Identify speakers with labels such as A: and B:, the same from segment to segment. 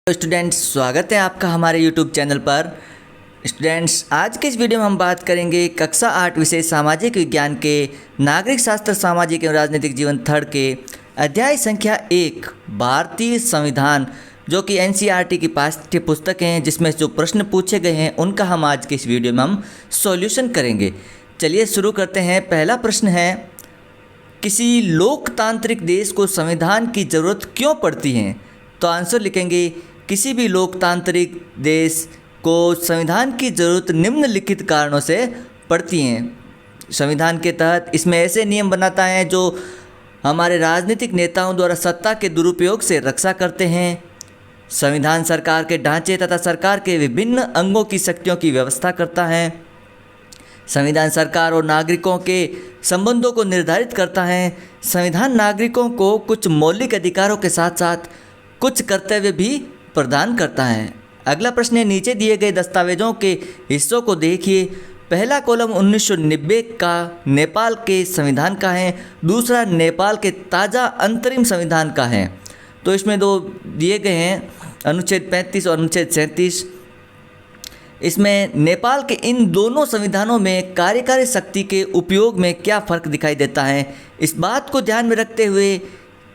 A: Students, स्वागत है आपका हमारे YouTube चैनल पर। स्टूडेंट्स, आज के इस वीडियो में हम बात करेंगे कक्षा 8 विषय सामाजिक विज्ञान के नागरिक शास्त्र सामाजिक एवं राजनीतिक जीवन थर्ड के अध्याय संख्या 1 भारतीय संविधान, जो कि NCERT की पाठ्य पुस्तक हैं, जिसमें जो प्रश्न पूछे गए हैं उनका हम आज के इस वीडियो में हम सॉल्यूशन करेंगे। चलिए शुरू करते हैं। पहला प्रश्न है, किसी लोकतांत्रिक देश को संविधान की ज़रूरत क्यों पड़ती है? तो आंसर लिखेंगे, किसी भी लोकतांत्रिक देश को संविधान की ज़रूरत निम्नलिखित कारणों से पड़ती हैं। संविधान के तहत इसमें ऐसे नियम बनाता है जो हमारे राजनीतिक नेताओं द्वारा सत्ता के दुरुपयोग से रक्षा करते हैं। संविधान सरकार के ढांचे तथा सरकार के विभिन्न अंगों की शक्तियों की व्यवस्था करता है। संविधान सरकार और नागरिकों के संबंधों को निर्धारित करता है। संविधान नागरिकों को कुछ मौलिक अधिकारों के साथ साथ कुछ कर्तव्य भी प्रदान करता है। अगला प्रश्न है, नीचे दिए गए दस्तावेजों के हिस्सों को देखिए। पहला कॉलम 1990 का नेपाल के संविधान का है, दूसरा नेपाल के ताज़ा अंतरिम संविधान का है। तो इसमें दो दिए गए हैं, अनुच्छेद 35 और अनुच्छेद 37। इसमें नेपाल के इन दोनों संविधानों में कार्यकारी शक्ति के उपयोग में क्या फ़र्क दिखाई देता है? इस बात को ध्यान में रखते हुए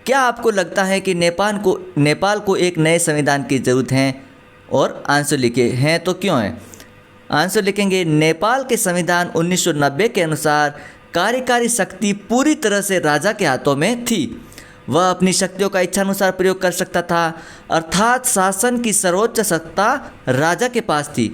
A: क्या आपको लगता है कि नेपाल को एक नए संविधान की ज़रूरत है? और आंसर लिखे हैं तो क्यों है? आंसर लिखेंगे, नेपाल के संविधान 1990 के अनुसार कार्यकारी शक्ति पूरी तरह से राजा के हाथों में थी। वह अपनी शक्तियों का इच्छानुसार प्रयोग कर सकता था, अर्थात शासन की सर्वोच्च सत्ता राजा के पास थी।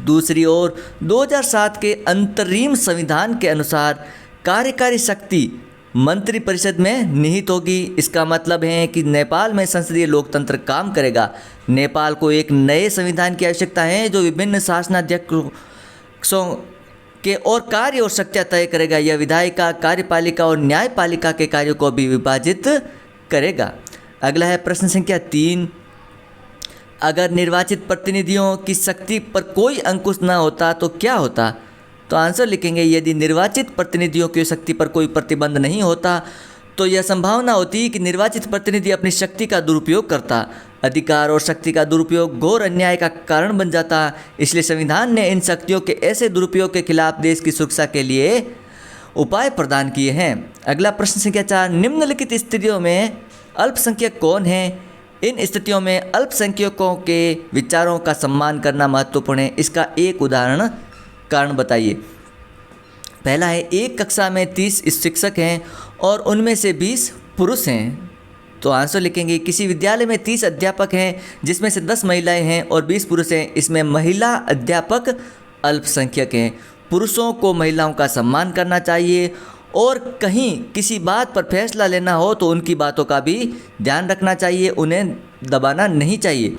A: दूसरी ओर 2007 के अंतरिम संविधान के अनुसार कार्यकारी शक्ति मंत्रिपरिषद में निहित होगी। इसका मतलब है कि नेपाल में संसदीय लोकतंत्र काम करेगा। नेपाल को एक नए संविधान की आवश्यकता है जो विभिन्न शासनाध्यक्षों के और कार्य और शक्तियाँ तय करेगा। यह विधायिका, कार्यपालिका और न्यायपालिका के कार्यों को भी विभाजित करेगा। अगला है प्रश्न संख्या 3, अगर निर्वाचित प्रतिनिधियों की शक्ति पर कोई अंकुश न होता तो क्या होता? तो आंसर लिखेंगे, यदि निर्वाचित प्रतिनिधियों की शक्ति पर कोई प्रतिबंध नहीं होता तो यह संभावना होती कि निर्वाचित प्रतिनिधि अपनी शक्ति का दुरुपयोग करता। अधिकार और शक्ति का दुरुपयोग घोर अन्याय का कारण बन जाता। इसलिए संविधान ने इन शक्तियों के ऐसे दुरुपयोग के खिलाफ देश की सुरक्षा के लिए उपाय प्रदान किए हैं। अगला प्रश्न संख्या 4, निम्नलिखित स्थितियों में अल्पसंख्यक कौन है? इन स्थितियों में अल्पसंख्यकों के विचारों का सम्मान करना महत्वपूर्ण है। इसका एक उदाहरण कारण बताइए। पहला है, एक कक्षा में 30 शिक्षक हैं और उनमें से 20 पुरुष हैं। तो आंसर लिखेंगे, किसी विद्यालय में 30 अध्यापक हैं जिसमें से 10 महिलाएं हैं और 20 पुरुष हैं। इसमें महिला अध्यापक अल्पसंख्यक हैं। पुरुषों को महिलाओं का सम्मान करना चाहिए और कहीं किसी बात पर फैसला लेना हो तो उनकी बातों का भी ध्यान रखना चाहिए, उन्हें दबाना नहीं चाहिए।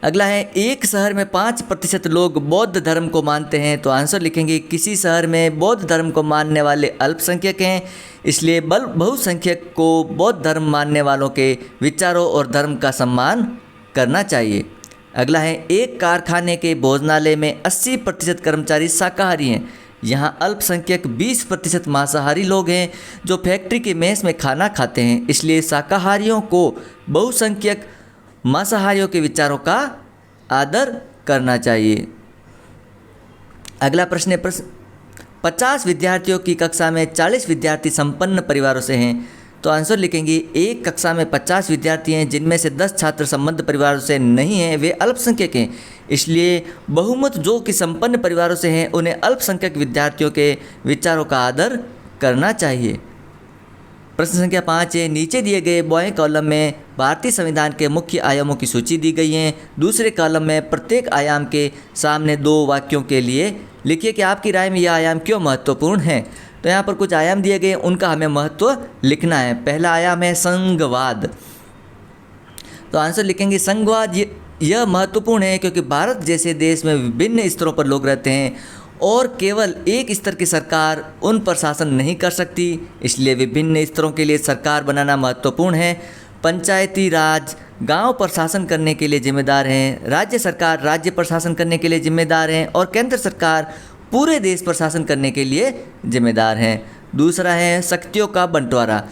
A: अगला है, एक शहर में 5% लोग बौद्ध धर्म को मानते हैं। तो आंसर लिखेंगे, किसी शहर में बौद्ध धर्म को मानने वाले अल्पसंख्यक हैं, इसलिए बहुसंख्यक को बौद्ध धर्म मानने वालों के विचारों और धर्म का सम्मान करना चाहिए। अगला है, एक कारखाने के भोजनालय में 80% कर्मचारी शाकाहारी हैं। यहाँ अल्पसंख्यक 20% मांसाहारी लोग हैं जो फैक्ट्री के मेस में खाना खाते हैं, इसलिए शाकाहारियों को बहुसंख्यक मांसाहारियों के विचारों का आदर करना चाहिए। अगला प्रश्न है, 50 विद्यार्थियों की कक्षा में 40 विद्यार्थी संपन्न परिवारों से हैं। तो आंसर लिखेंगे, एक कक्षा में 50 विद्यार्थी हैं जिनमें से 10 छात्र संबद्ध परिवारों से नहीं हैं, वे अल्पसंख्यक हैं। इसलिए बहुमत जो कि संपन्न परिवारों से हैं उन्हें अल्पसंख्यक विद्यार्थियों के विचारों का आदर करना चाहिए। प्रश्न संख्या 5 है, नीचे दिए गए बाएं कॉलम में भारतीय संविधान के मुख्य आयामों की सूची दी गई है। दूसरे कॉलम में प्रत्येक आयाम के सामने 2 वाक्यों के लिए लिखिए कि आपकी राय में यह आयाम क्यों महत्वपूर्ण है। तो यहाँ पर कुछ आयाम दिए गए हैं, उनका हमें महत्व लिखना है। पहला आयाम है संघवाद। तो आंसर लिखेंगे, संघवाद यह महत्वपूर्ण है क्योंकि भारत जैसे देश में विभिन्न स्तरों पर लोग रहते हैं और केवल एक स्तर की सरकार उन पर शासन नहीं कर सकती, इसलिए विभिन्न स्तरों के लिए सरकार बनाना महत्वपूर्ण है। पंचायती राज गांव पर शासन करने के लिए जिम्मेदार हैं, राज्य सरकार राज्य पर शासन करने के लिए जिम्मेदार हैं और केंद्र सरकार पूरे देश पर शासन करने के लिए जिम्मेदार हैं। दूसरा है शक्तियों का बंटवारा।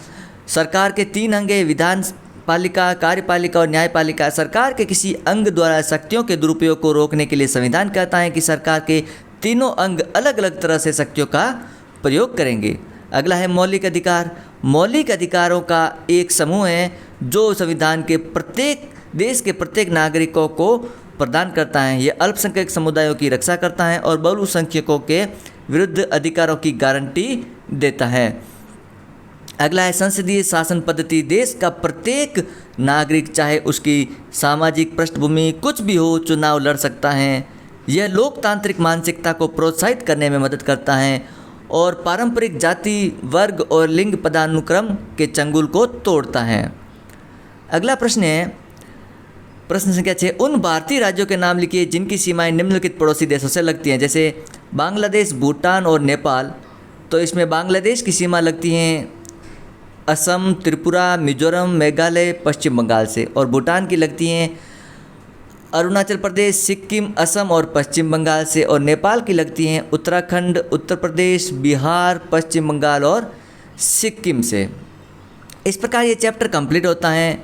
A: सरकार के 3 अंग, विधान पालिका, कार्यपालिका और न्यायपालिका सरकार के किसी अंग द्वारा शक्तियों के दुरुपयोग को रोकने के लिए संविधान कहता है कि सरकार के तीनों अंग अलग अलग तरह से शक्तियों का प्रयोग करेंगे। अगला है मौलिक अधिकार। मौलिक अधिकारों का एक समूह है जो संविधान के देश के प्रत्येक नागरिकों को प्रदान करता है। ये अल्पसंख्यक समुदायों की रक्षा करता है और बहुसंख्यकों के विरुद्ध अधिकारों की गारंटी देता है। अगला है संसदीय शासन पद्धति। देश का प्रत्येक नागरिक चाहे उसकी सामाजिक पृष्ठभूमि कुछ भी हो चुनाव लड़ सकता है। यह लोकतांत्रिक मानसिकता को प्रोत्साहित करने में मदद करता है और पारंपरिक जाति, वर्ग और लिंग पदानुक्रम के चंगुल को तोड़ता है। अगला प्रश्न है प्रश्न संख्या 6। उन भारतीय राज्यों के नाम लिखिए जिनकी सीमाएं निम्नलिखित पड़ोसी देशों से लगती हैं, जैसे बांग्लादेश, भूटान और नेपाल। तो इसमें बांग्लादेश की सीमा लगती हैं असम, त्रिपुरा, मिजोरम, मेघालय, पश्चिम बंगाल से, और भूटान की लगती हैं अरुणाचल प्रदेश, सिक्किम, असम और पश्चिम बंगाल से, और नेपाल की लगती हैं उत्तराखंड, उत्तर प्रदेश, बिहार, पश्चिम बंगाल और सिक्किम से। इस प्रकार ये चैप्टर कंप्लीट होता है।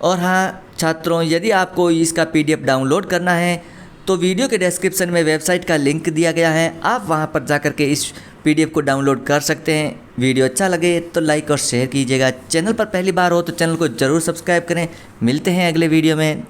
A: और हाँ छात्रों, यदि आपको इसका PDF डाउनलोड करना है तो वीडियो के डिस्क्रिप्शन में वेबसाइट का लिंक दिया गया है, आप वहाँ पर जा कर के इस PDF को डाउनलोड कर सकते हैं। वीडियो अच्छा लगे तो लाइक और शेयर कीजिएगा। चैनल पर पहली बार हो तो चैनल को ज़रूर सब्सक्राइब करें। मिलते हैं अगले वीडियो में।